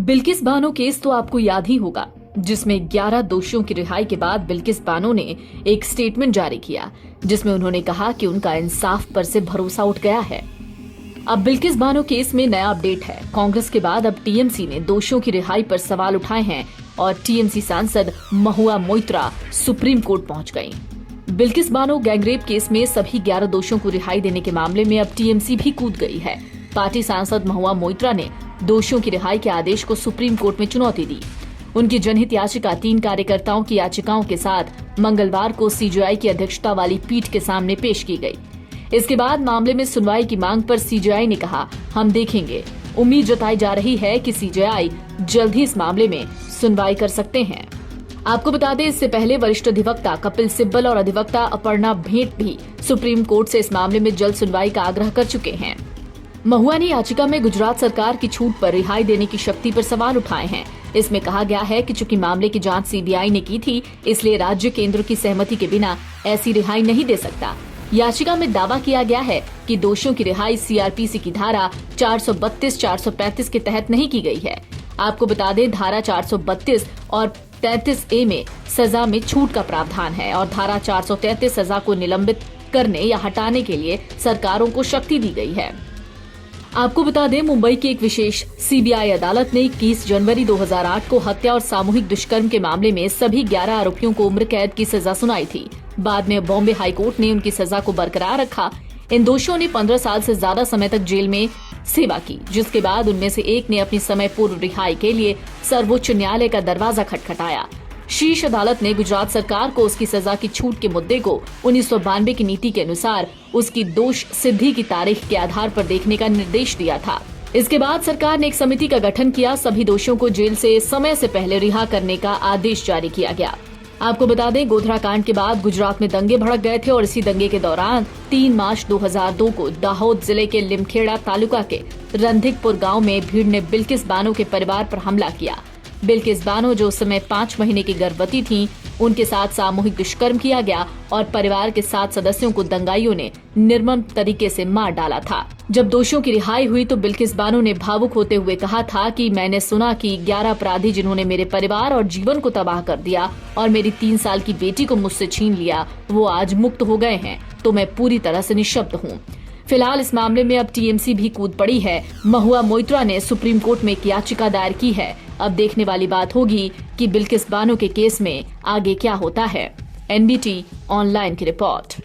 Bilkis Bano case तो आपको याद ही होगा, जिसमें 11 दोषियों की रिहाई के बाद बिल्किस बानो ने एक स्टेटमेंट जारी किया जिसमें उन्होंने कहा कि उनका इंसाफ पर से भरोसा उठ गया है। अब बिल्किस बानो केस में नया अपडेट है। कांग्रेस के बाद अब टीएमसी ने दोषियों की रिहाई पर सवाल उठाए हैं और टीएमसी सांसद महुआ मोइत्रा सुप्रीम कोर्ट पहुंच गयी। बिल्किस बानो गैंगरेप केस में सभी 11 दोषियों को रिहाई देने के मामले में अब टीएमसी भी कूद गई है। पार्टी सांसद महुआ मोइत्रा ने दोषियों की रिहाई के आदेश को सुप्रीम कोर्ट में चुनौती दी। उनकी जनहित याचिका 3 कार्यकर्ताओं की याचिकाओं के साथ मंगलवार को सीजेआई की अध्यक्षता वाली पीठ के सामने पेश की गई। इसके बाद मामले में सुनवाई की मांग पर सीजेआई ने कहा, हम देखेंगे। उम्मीद जताई जा रही है कि सीजेआई जल्द ही इस मामले में सुनवाई कर सकते हैं। आपको बता दें, इससे पहले वरिष्ठ अधिवक्ता कपिल सिब्बल और अधिवक्ता अपर्णा भेंट भी सुप्रीम कोर्ट से इस मामले में जल्द सुनवाई का आग्रह कर चुके हैं। महुआ ने याचिका में गुजरात सरकार की छूट पर रिहाई देने की शक्ति पर सवाल उठाए हैं। इसमें कहा गया है कि चूंकि मामले की जांच सीबीआई ने की थी, इसलिए राज्य केंद्र की सहमति के बिना ऐसी रिहाई नहीं दे सकता। याचिका में दावा किया गया है कि दोषियों की रिहाई सीआरपीसी की धारा 432-435 के तहत नहीं की गई है। आपको बता दें, धारा 432 और 33A में सजा में छूट का प्रावधान है और धारा 433 सजा को निलंबित करने या हटाने के लिए सरकारों को शक्ति दी गई है। आपको बता दें, मुंबई की एक विशेष सीबीआई अदालत ने 21 जनवरी 2008 को हत्या और सामूहिक दुष्कर्म के मामले में सभी 11 आरोपियों को उम्र कैद की सजा सुनाई थी। बाद में बॉम्बे हाईकोर्ट ने उनकी सजा को बरकरार रखा। इन दोषियों ने 15 साल से ज्यादा समय तक जेल में सेवा की, जिसके बाद उनमें से एक ने अपनी समय पूर्व रिहाई के लिए सर्वोच्च न्यायालय का दरवाजा खटखटाया। शीर्ष अदालत ने गुजरात सरकार को उसकी सजा की छूट के मुद्दे को 1992 की नीति के अनुसार उसकी दोष सिद्धि की तारीख के आधार पर देखने का निर्देश दिया था। इसके बाद सरकार ने एक समिति का गठन किया। सभी दोषियों को जेल से समय से पहले रिहा करने का आदेश जारी किया गया। आपको बता दें, गोधरा कांड के बाद गुजरात में दंगे भड़क गए थे और इसी दंगे के दौरान 3 मार्च 2002 को दाहोद जिले के लिमखेड़ा तालुका के रंधिकपुर गाँव में भीड़ ने बिल्किस बानो के परिवार पर हमला किया। बिल्किस बानो, जो उस समय 5 महीने की गर्भवती थीं, उनके साथ सामूहिक दुष्कर्म किया गया और परिवार के 7 सदस्यों को दंगाइयों ने निर्मम तरीके से मार डाला था। जब दोषियों की रिहाई हुई तो बिल्किस बानो ने भावुक होते हुए कहा था कि मैंने सुना कि 11 अपराधी जिन्होंने मेरे परिवार और जीवन को तबाह कर दिया और मेरी 3 साल की बेटी को मुझसे छीन लिया, वो आज मुक्त हो गए हैं, तो मैं पूरी तरह से निःशब्द हूँ। फिलहाल इस मामले में अब टीएमसी भी कूद पड़ी है। महुआ मोइत्रा ने सुप्रीम कोर्ट में एक याचिका दायर की है। अब देखने वाली बात होगी कि बिल्किस बानो के केस में आगे क्या होता है। एनबीटी ऑनलाइन की रिपोर्ट।